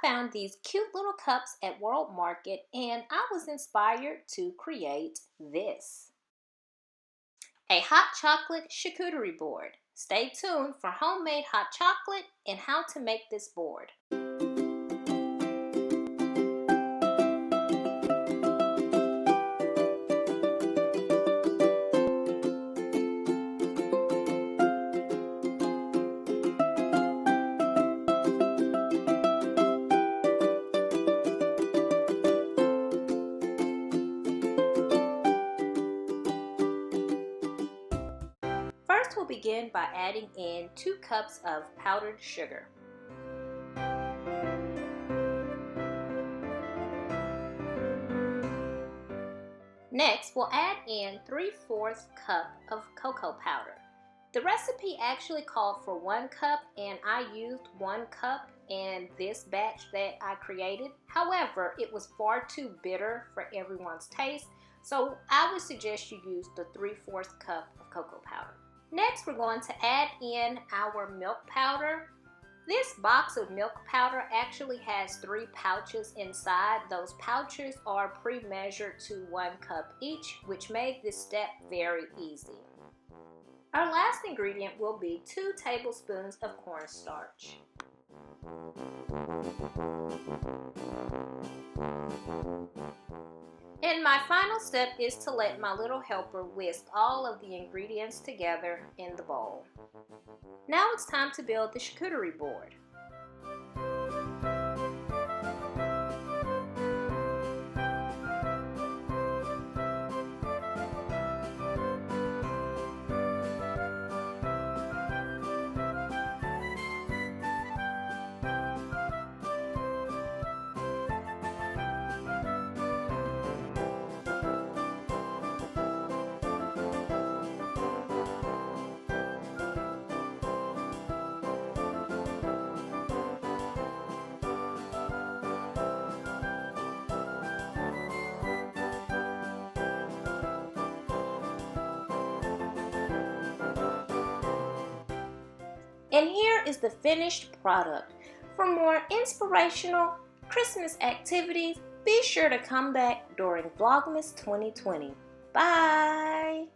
found these cute little cups at World Market and I was inspired to create this. A hot chocolate charcuterie board. Stay tuned for homemade hot chocolate and how to make this board. First, we'll begin by adding in 2 cups of powdered sugar. Next, we'll add in 3/4 cup of cocoa powder. The recipe actually called for 1 cup and I used 1 cup in this batch that I created. However, it was far too bitter for everyone's taste, so I would suggest you use the 3/4 cup of cocoa powder. Next, we're going to add in our milk powder. This box of milk powder actually has 3 pouches inside. Those pouches are pre-measured to 1 cup each, which made this step very easy. Our last ingredient will be 2 tablespoons of cornstarch. And my final step is to let my little helper whisk all of the ingredients together in the bowl. Now it's time to build the charcuterie board. And here is the finished product. For more inspirational Christmas activities, be sure to come back during Vlogmas 2020. Bye!